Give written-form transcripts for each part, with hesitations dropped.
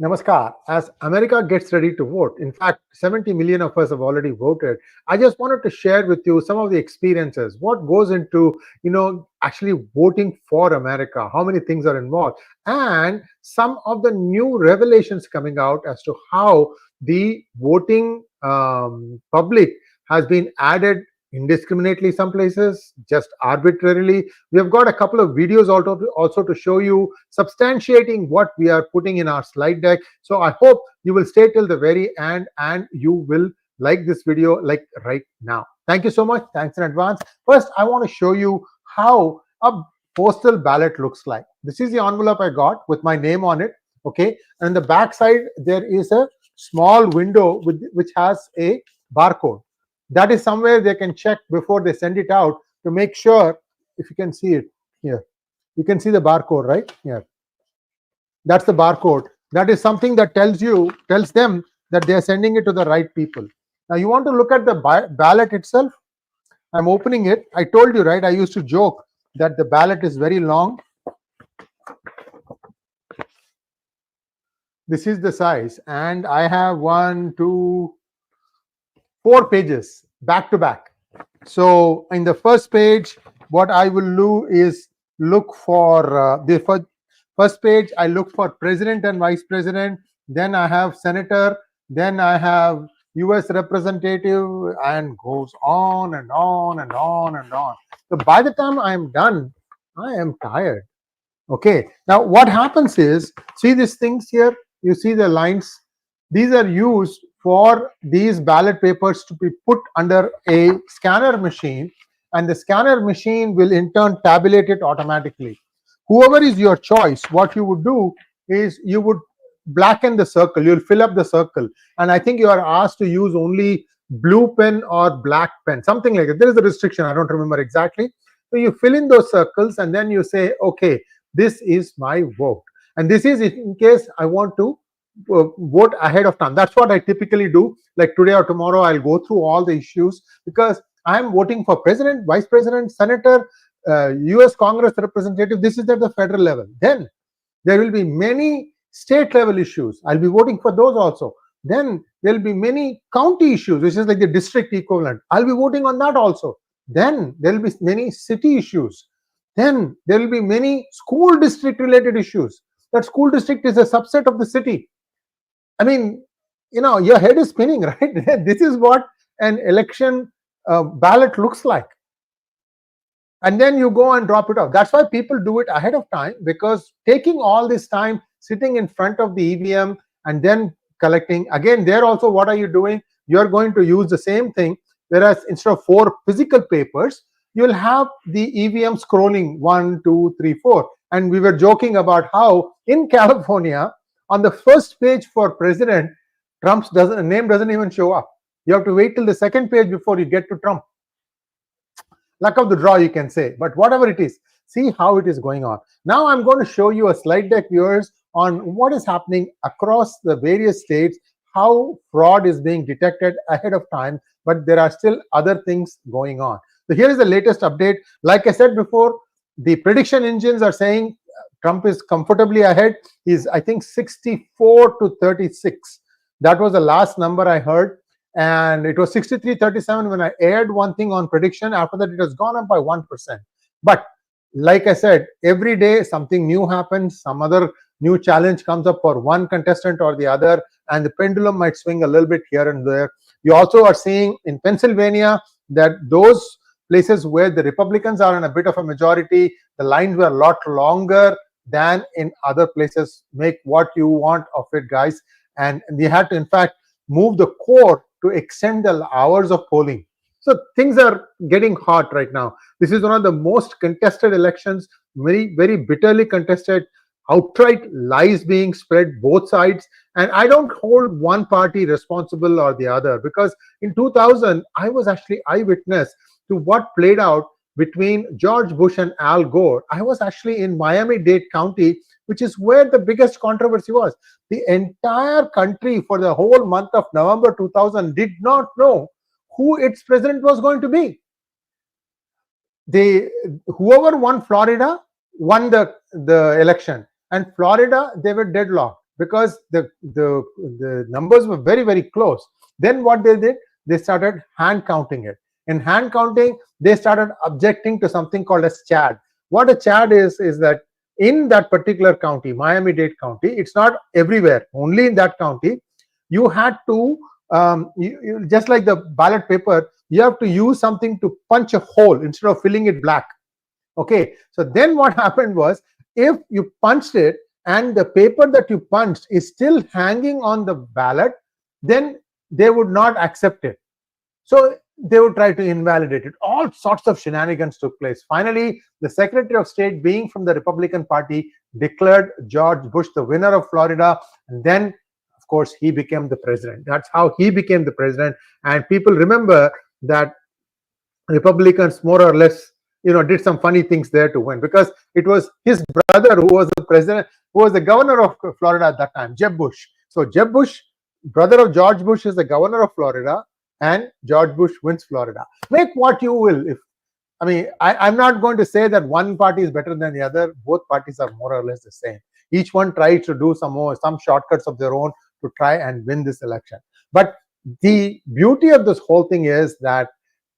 Namaskar. As America gets ready to vote, in fact, 70 million of us have already voted. I just wanted to share with you some of the experiences, what goes into, actually voting for America, how many things are involved, and some of the new revelations coming out as to how the voting public has been added indiscriminately some places, just arbitrarily. We have got a couple of videos also to show you substantiating what we are putting in our slide deck. So I hope you will stay till the very end and you will like this video like right now. Thank you so much. Thanks in advance. First, I want to show you how a postal ballot looks like. This is the envelope I got with my name on it. Okay, and the back side there is a small window which has a barcode. That is somewhere they can check before they send it out to make sure. If you can see it here, you can see the barcode right here. That's the barcode. That is something that tells them that they are sending it to the right people. Now you want to look at the ballot itself. I'm opening it. I told you, right? I used to joke that the ballot is very long. This is the size, and I have 1, 2, 4 pages back to back. So in the first page, what I will do is look for the first page. I look for president and vice president. Then I have senator. Then I have U.S. representative, and goes on and on and on and on. So by the time I am done, I am tired. Okay. Now what happens is, see these things here. You see the lines. These are used for these ballot papers to be put under a scanner machine, and the scanner machine will in turn tabulate it automatically. Whoever is your choice, what you would do is you would blacken the circle, you'll fill up the circle, and I think you are asked to use only blue pen or black pen, something like that. There is a restriction, I don't remember exactly. So you fill in those circles and then you say, okay, this is my vote, and this is in case I want to vote ahead of time. That's what I typically do. Like today or tomorrow, I'll go through all the issues because I'm voting for president, vice president, senator, US Congress representative. This is at the federal level. Then there will be many state level issues. I'll be voting for those also. Then there will be many county issues, which is like the district equivalent. I'll be voting on that also. Then there will be many city issues. Then there will be many school district related issues. That school district is a subset of the city. I mean, your head is spinning, right? This is what an election ballot looks like. And then you go and drop it off. That's why people do it ahead of time, because taking all this time sitting in front of the EVM and then collecting, again, there also, what are you doing? You're going to use the same thing, whereas instead of 4 physical papers, you'll have the EVM scrolling 1, 2, 3, 4. And we were joking about how in California, on the first page for president, Trump's name doesn't even show up. You have to wait till the second page before you get to Trump. Luck of the draw, you can say, but whatever it is, see how it is going on. Now I'm going to show you a slide deck, viewers, on what is happening across the various states, how fraud is being detected ahead of time, but there are still other things going on. So here is the latest update. Like I said before, the prediction engines are saying Trump is comfortably ahead. He's, I think, 64 to 36. That was the last number I heard. And it was 63-37 when I aired one thing on prediction. After that, it has gone up by 1%. But like I said, every day something new happens. Some other new challenge comes up for one contestant or the other, and the pendulum might swing a little bit here and there. You also are seeing in Pennsylvania that those places where the Republicans are in a bit of a majority, the lines were a lot longer than in other places. Make what you want of it, guys. And they had to, in fact, move the core to extend the hours of polling. So things are getting hot right now. This is one of the most contested elections, very, very bitterly contested, outright lies being spread both sides. And I don't hold one party responsible or the other, because in 2000, I was actually eyewitness to what played out between George Bush and Al Gore. I was actually in Miami-Dade County, which is where the biggest controversy was. The entire country for the whole month of November 2000 did not know who its president was going to be. Whoever won Florida won the election, and Florida, they were deadlocked because the numbers were very, very close. Then what they did, they started hand counting it. In hand counting, they started objecting to something called as 𝗏. What a 𝗏 is that in that particular county, Miami-Dade County, it's not everywhere, only in that county, you had to, just like the ballot paper, you have to use something to punch a hole instead of filling it black. Okay, so then what happened was, if you punched it and the paper that you punched is still hanging on the ballot, then they would not accept it. So they would try to invalidate it. All sorts of shenanigans took place. Finally, the Secretary of State, being from the Republican Party, declared George Bush the winner of Florida, and then, of course, he became the president. That's how he became the president. And people remember that Republicans more or less, did some funny things there to win, because it was his brother who was the president, who was the governor of Florida at that time, Jeb Bush. So Jeb Bush, brother of George Bush, is the governor of Florida, and George Bush wins Florida. Make what you will. I'm not going to say that one party is better than the other. Both parties are more or less the same. Each one tries to do some shortcuts of their own to try and win this election. But the beauty of this whole thing is that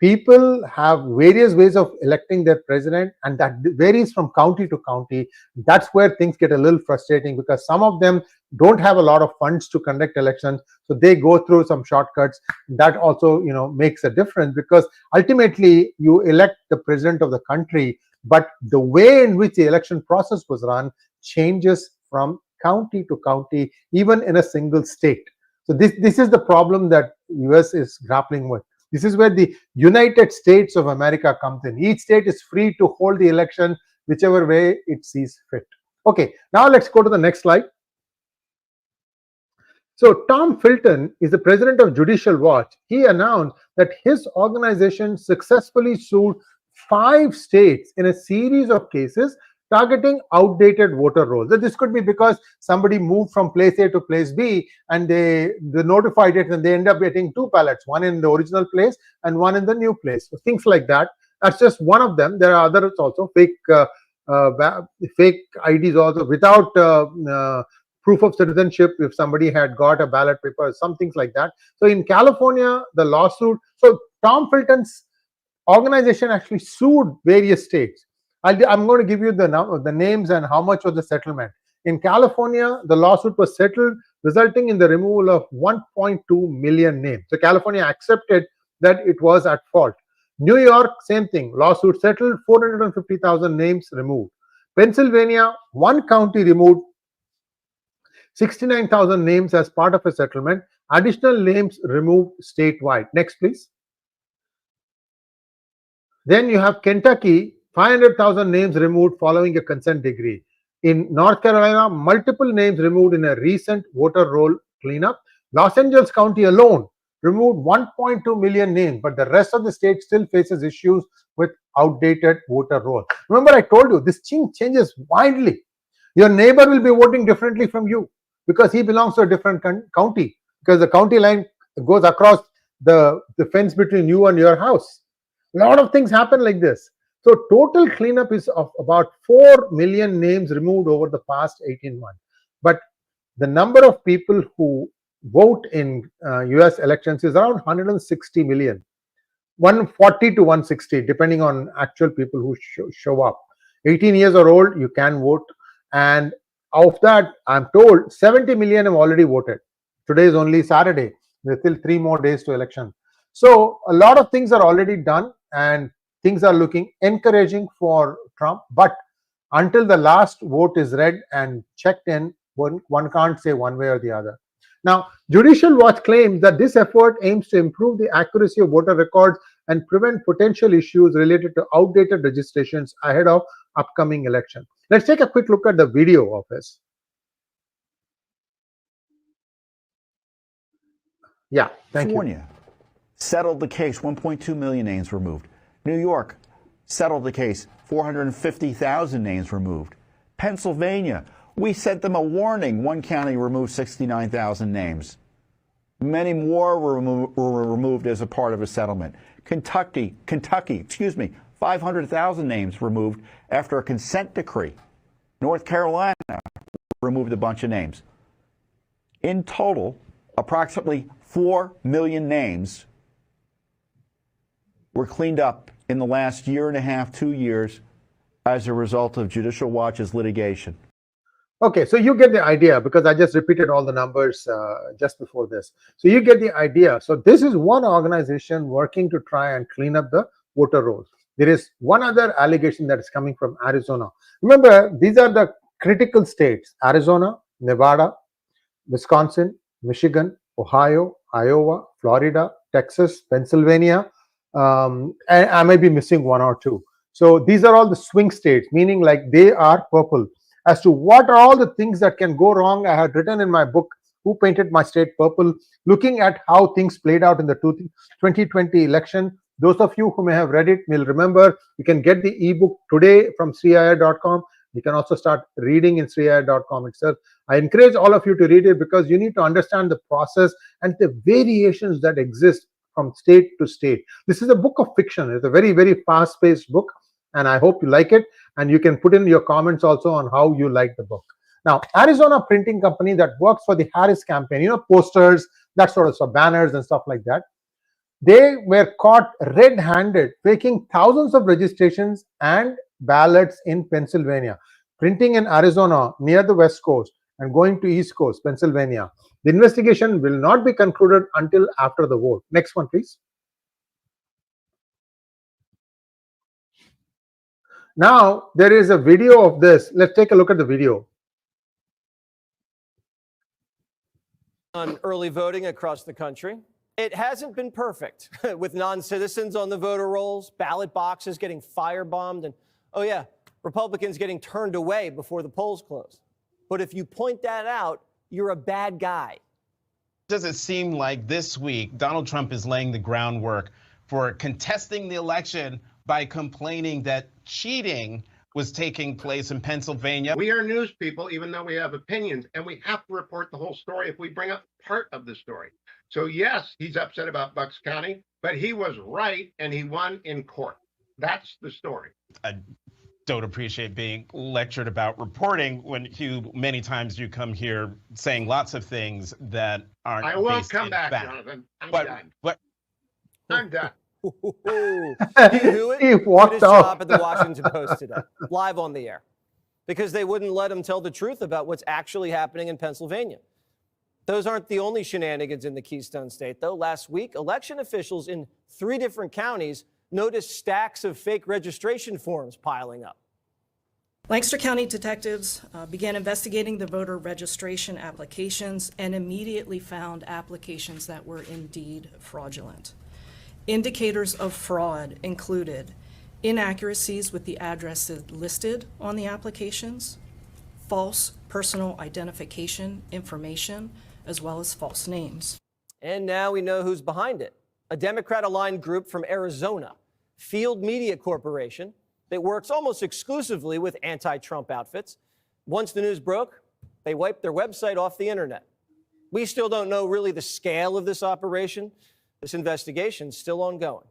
people have various ways of electing their president, and that varies from county to county. That's where things get a little frustrating, because some of them don't have a lot of funds to conduct elections, so they go through some shortcuts. That also, makes a difference, because ultimately you elect the president of the country, but the way in which the election process was run changes from county to county, even in a single state. So this is the problem that US is grappling with. This is where the United States of America comes in. Each state is free to hold the election whichever way it sees fit. Okay, now let's go to the next slide. So Tom Filton is the president of Judicial Watch. He announced that his organization successfully sued 5 states in a series of cases targeting outdated voter rolls. This could be because somebody moved from place A to place B, and they notified it, and they end up getting 2 ballots, one in the original place and one in the new place. So things like that. That's just one of them. There are others also, fake IDs also, without proof of citizenship, if somebody had got a ballot paper, some things like that. So in California, the lawsuit, so Tom Filton's organization actually sued various states. I'm going to give you the names and how much was the settlement. In California, the lawsuit was settled, resulting in the removal of 1.2 million names. So California accepted that it was at fault. New York, same thing. Lawsuit settled, 450,000 names removed. Pennsylvania, one county removed 69,000 names as part of a settlement. Additional names removed statewide. Next, please. Then you have Kentucky, 500,000 names removed following a consent decree. In North Carolina, multiple names removed in a recent voter roll cleanup. Los Angeles County alone removed 1.2 million names, but the rest of the state still faces issues with outdated voter roll. Remember, I told you, this changes widely. Your neighbor will be voting differently from you because he belongs to a different county, because the county line goes across the fence between you and your house. A lot of things happen like this. So total cleanup is of about 4 million names removed over the past 18 months. But the number of people who vote in US elections is around 160 million, 140 to 160, depending on actual people who show up. 18 years or old, you can vote. And of that, I'm told 70 million have already voted. Today is only Saturday. There's still 3 more days to election. So a lot of things are already done, and things are looking encouraging for Trump. But until the last vote is read and checked in, one can't say one way or the other. Now, Judicial Watch claims that this effort aims to improve the accuracy of voter records and prevent potential issues related to outdated registrations ahead of upcoming election. Let's take a quick look at the video of this. Yeah, thank you. California settled the case, 1.2 million names removed. New York settled the case, 450,000 names removed. Pennsylvania, we sent them a warning. One county removed 69,000 names. Many more were removed as a part of a settlement. Kentucky, 500,000 names removed after a consent decree. North Carolina removed a bunch of names. In total, approximately 4 million names were cleaned up in the last year and a half, 2 years, as a result of Judicial Watch's litigation. Okay, so you get the idea, because I just repeated all the numbers just before this. So you get the idea. So this is one organization working to try and clean up the voter rolls. There is one other allegation that is coming from Arizona. Remember, these are the critical states: Arizona, Nevada, Wisconsin, Michigan, Ohio, Iowa, Florida, Texas, Pennsylvania, and I may be missing one or two. So these are all the swing states, meaning like they are purple. As to what are all the things that can go wrong, I had written in my book, Who Painted My State Purple, looking at how things played out in the 2020 election. Those of you who may have read it will remember, you can get the ebook today from 𝗤𝗏𝗏.com. You can also start reading in 𝗤𝗏𝗏.com itself. I encourage all of you to read it, because you need to understand the process and the variations that exist from state to state. This is a book of fiction. It's a very, very fast-paced book, and I hope you like it. And you can put in your comments also on how you like the book. Now, Arizona Printing Company that works for the Harris campaign, you know, posters, that sort of stuff, banners and stuff like that, they were caught red-handed faking thousands of registrations and ballots in Pennsylvania, printing in Arizona near the West Coast and going to East Coast, Pennsylvania. The investigation will not be concluded until after the vote. Next one, please. Now, there is a video of this. Let's take a look at the video. On early voting across the country, it hasn't been perfect, with non-citizens on the voter rolls, ballot boxes getting firebombed, and, oh yeah, Republicans getting turned away before the polls close. But if you point that out, you're a bad guy. Does it seem like this week Donald Trump is laying the groundwork for contesting the election by complaining that cheating was taking place in Pennsylvania? We are news people, even though we have opinions, and we have to report the whole story if we bring up part of the story. So yes, he's upset about Bucks County, but he was right and he won in court. That's the story. I don't appreciate being lectured about reporting when many times you come here saying lots of things that aren't. I won't based come in back, fact. Jonathan. I'm done. But I'm done. 𝗣𝗚𝘂𝗿 He did walked his out. job at the Washington Post today, live on the air, because they wouldn't let him tell the truth about what's actually happening in Pennsylvania. Those aren't the only shenanigans in the Keystone State, though. Last week, election officials in 3 different counties noticed stacks of fake registration forms piling up. Lancaster County detectives began investigating the voter registration applications and immediately found applications that were indeed fraudulent. Indicators of fraud included inaccuracies with the addresses listed on the applications, false personal identification information, as well as false names. And now we know who's behind it. A Democrat-aligned group from Arizona, Field Media Corporation, that works almost exclusively with anti-Trump outfits. Once the news broke, they wiped their website off the internet. We still don't know really the scale of this operation. This investigation is still ongoing.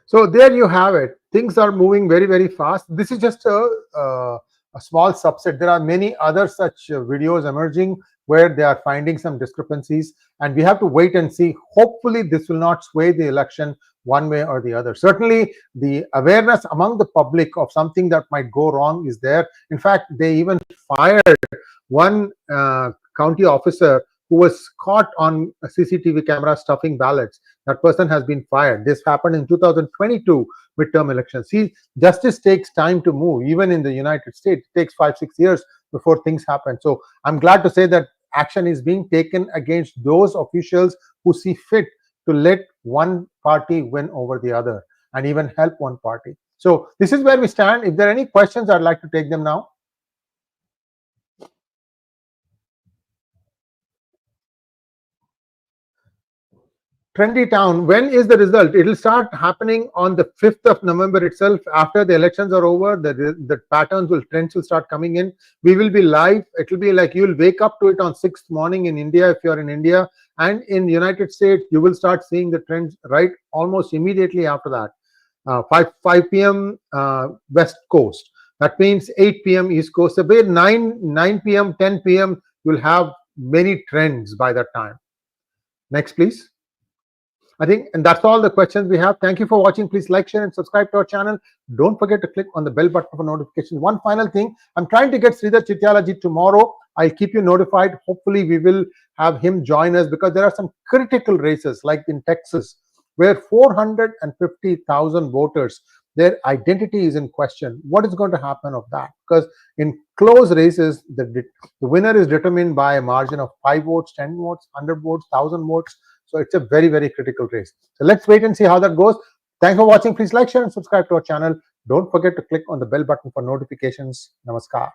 So there you have it. Things are moving very, very fast. This is just a small subset. There are many other such videos emerging where they are finding some discrepancies, and we have to wait and see. Hopefully, this will not sway the election one way or the other. Certainly, the awareness among the public of something that might go wrong is there. In fact, they even fired one county officer who was caught on a CCTV camera stuffing ballots. That person has been fired. This happened in 2022 midterm elections. See, justice takes time to move. Even in the United States, it takes 5-6 years before things happen. So I'm glad to say that action is being taken against those officials who see fit to let one party win over the other and even help one party. So this is where we stand. If there are any questions, I'd like to take them now. Trendy Town, when is the result? It will start happening on the 5th of November itself. After the elections are over, the trends will start coming in. We will be live. It will be like you'll wake up to it on 6th morning in India if you're in India. And in United States, you will start seeing the trends right almost immediately after that. 5 p.m. West Coast. That means 8 p.m. East Coast. So by 9 p.m., 10 p.m., you'll have many trends by that time. Next, please. I think, and that's all the questions we have. Thank you for watching. Please like, share, and subscribe to our channel. Don't forget to click on the bell button for notifications. One final thing, I'm trying to get Sridhar Chityalaji tomorrow. I'll keep you notified. Hopefully, we will have him join us, because there are some critical races, like in Texas, where 450,000 voters, their identity is in question. What is going to happen of that? Because in close races, the winner is determined by a margin of 5 votes, 10 votes, 100 votes, 1,000 votes. So it's a very, very critical race. So let's wait and see how that goes. Thanks for watching. Please like, share, and subscribe to our channel. Don't forget to click on the bell button for notifications. Namaskar.